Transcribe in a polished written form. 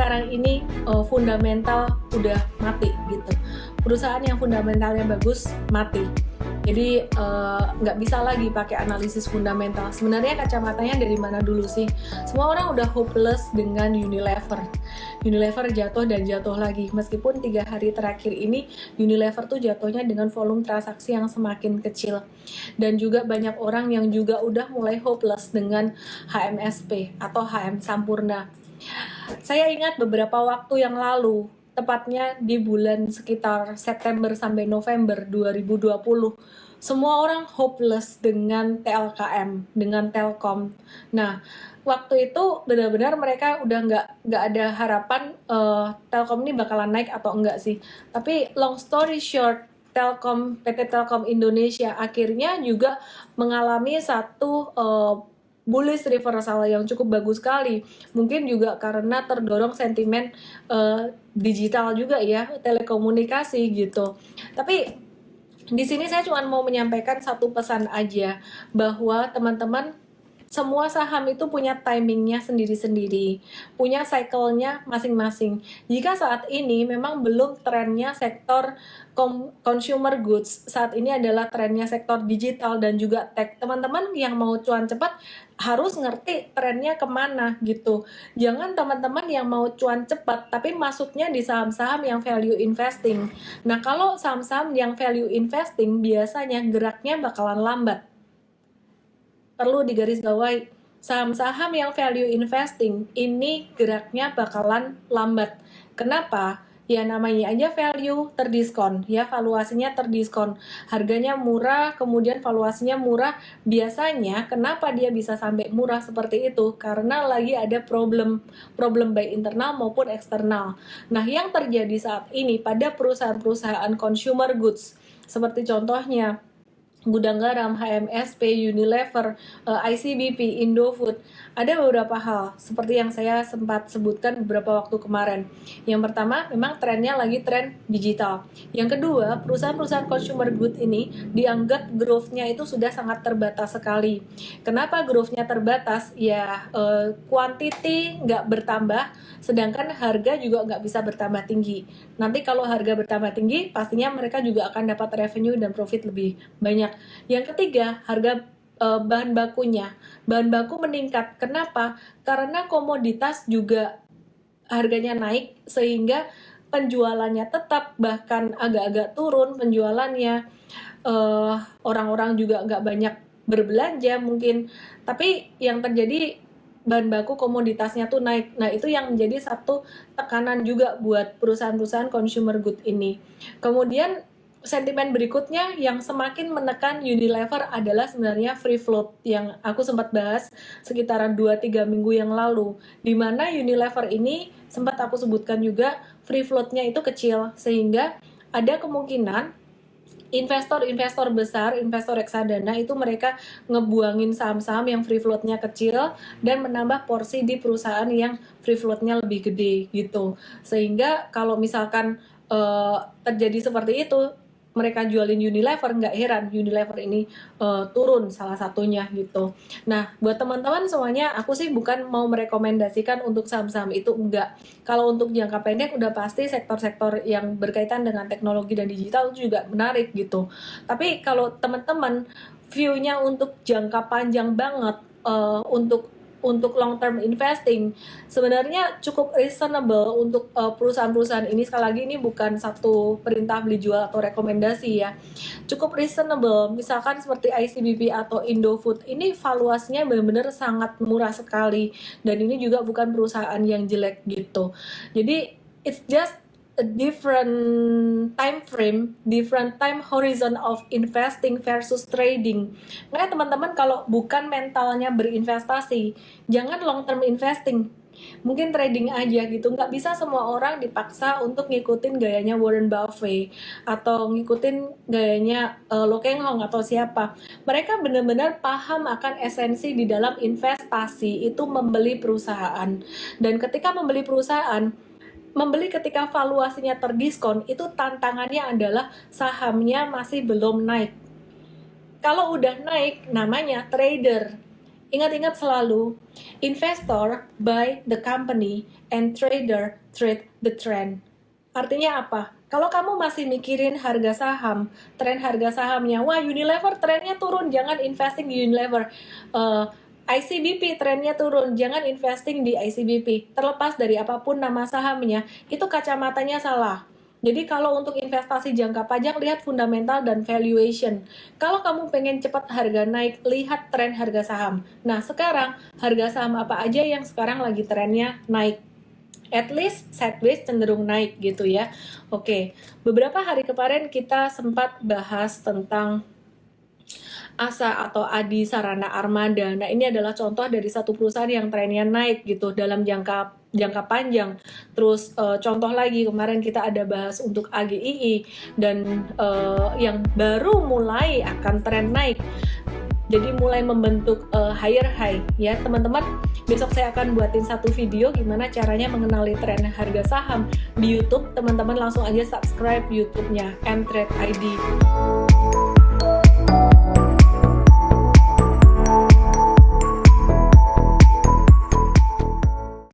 sekarang ini fundamental udah mati gitu. Perusahaan yang fundamentalnya bagus mati. Jadi nggak bisa lagi pakai analisis fundamental. Sebenarnya kacamatanya dari mana dulu sih? Semua orang udah hopeless dengan Unilever. Unilever jatuh dan jatuh lagi. Meskipun 3 hari terakhir ini Unilever tuh jatuhnya dengan volume transaksi yang semakin kecil. Dan juga banyak orang yang juga udah mulai hopeless dengan HMSP atau HM Sampurna. Saya ingat beberapa waktu yang lalu, tepatnya di bulan sekitar September sampai November 2020, semua orang hopeless dengan TLKM, dengan Telkom. Nah, waktu itu benar-benar mereka udah nggak ada harapan Telkom ini bakalan naik atau enggak sih. Tapi long story short, PT Telkom Indonesia akhirnya juga mengalami satu bullish reversal yang cukup bagus sekali. Mungkin juga karena terdorong sentimen digital juga ya, telekomunikasi gitu. Tapi di sini saya cuma mau menyampaikan satu pesan aja, bahwa teman-teman semua saham itu punya timingnya sendiri-sendiri, punya cycle-nya masing-masing. Jika saat ini memang belum trennya sektor consumer goods, saat ini adalah trennya sektor digital dan juga tech. Teman-teman yang mau cuan cepat harus ngerti trennya kemana gitu. Jangan teman-teman yang mau cuan cepat tapi masuknya di saham-saham yang value investing. Nah, kalau saham-saham yang value investing biasanya geraknya bakalan lambat. Perlu digarisbawahi, saham-saham yang value investing ini geraknya bakalan lambat. Kenapa? Ya namanya aja value terdiskon, ya valuasinya terdiskon. Harganya murah, kemudian valuasinya murah. Biasanya kenapa dia bisa sampai murah seperti itu? Karena lagi ada problem baik internal maupun eksternal. Nah, yang terjadi saat ini pada perusahaan-perusahaan consumer goods, seperti contohnya Gudang Garam, HMSP, Unilever, ICBP, Indofood, ada beberapa hal seperti yang saya sempat sebutkan beberapa waktu kemarin. Yang pertama, memang trennya lagi tren digital. Yang kedua, perusahaan-perusahaan consumer good ini dianggap growth-nya itu sudah sangat terbatas sekali. Kenapa growth-nya terbatas? Ya, quantity nggak bertambah, sedangkan harga juga nggak bisa bertambah tinggi. Nanti kalau harga bertambah tinggi, pastinya mereka juga akan dapat revenue dan profit lebih banyak. Yang ketiga, harga bahan bakunya. Bahan baku meningkat. Kenapa? Karena komoditas juga harganya naik sehingga penjualannya tetap bahkan agak-agak turun penjualannya. Orang-orang juga nggak banyak berbelanja mungkin. Tapi yang terjadi bahan baku komoditasnya tuh naik. Nah, itu yang menjadi satu tekanan juga buat perusahaan-perusahaan consumer good ini. Kemudian sentimen berikutnya yang semakin menekan Unilever adalah sebenarnya free float yang aku sempat bahas sekitaran 2-3 minggu yang lalu, di mana Unilever ini sempat aku sebutkan juga free floatnya itu kecil, sehingga ada kemungkinan investor-investor besar, investor reksadana itu mereka ngebuangin saham-saham yang free floatnya kecil dan menambah porsi di perusahaan yang free floatnya lebih gede gitu. Sehingga kalau misalkan terjadi seperti itu, mereka jualin Unilever, nggak heran Unilever ini turun salah satunya gitu. Nah, buat teman-teman semuanya, aku sih bukan mau merekomendasikan untuk saham-saham itu, enggak. Kalau untuk jangka pendek udah pasti sektor-sektor yang berkaitan dengan teknologi dan digital itu juga menarik gitu. Tapi kalau teman-teman view-nya untuk jangka panjang banget, untuk long term investing sebenarnya cukup reasonable untuk perusahaan-perusahaan ini. Sekali lagi ini bukan satu perintah beli jual atau rekomendasi ya, cukup reasonable. Misalkan seperti ICBP atau Indofood ini valuasinya benar-benar sangat murah sekali dan ini juga bukan perusahaan yang jelek gitu. Jadi it's just a different time frame, different time horizon of investing versus trading. Makanya teman-teman kalau bukan mentalnya berinvestasi, jangan long term investing. Mungkin trading aja gitu, nggak bisa semua orang dipaksa untuk ngikutin gayanya Warren Buffett atau ngikutin gayanya Lo Keng Hong atau siapa. Mereka benar-benar paham akan esensi di dalam investasi itu membeli perusahaan. Dan ketika membeli perusahaan, membeli ketika valuasinya terdiskon, itu tantangannya adalah sahamnya masih belum naik. Kalau udah naik, namanya trader. Ingat-ingat selalu, investor buy the company and trader trade the trend. Artinya apa? Kalau kamu masih mikirin harga saham, tren harga sahamnya, wah Unilever trennya turun, jangan investing di Unilever. ICBP trennya turun, jangan investing di ICBP. Terlepas dari apapun nama sahamnya, itu kacamatanya salah. Jadi kalau untuk investasi jangka panjang, lihat fundamental dan valuation. Kalau kamu pengen cepat harga naik, lihat tren harga saham. Nah sekarang, harga saham apa aja yang sekarang lagi trennya naik? At least sideways cenderung naik gitu ya. Oke, beberapa hari kemarin kita sempat bahas tentang ASA atau Adi Sarana Armada. Nah, ini adalah contoh dari satu perusahaan yang trennya naik gitu dalam jangka panjang. Terus contoh lagi kemarin kita ada bahas untuk AGII dan yang baru mulai akan tren naik. Jadi mulai membentuk higher high ya teman-teman. Besok saya akan buatin satu video gimana caranya mengenali tren harga saham di YouTube. Teman-teman langsung aja subscribe YouTube-nya Mtrade ID.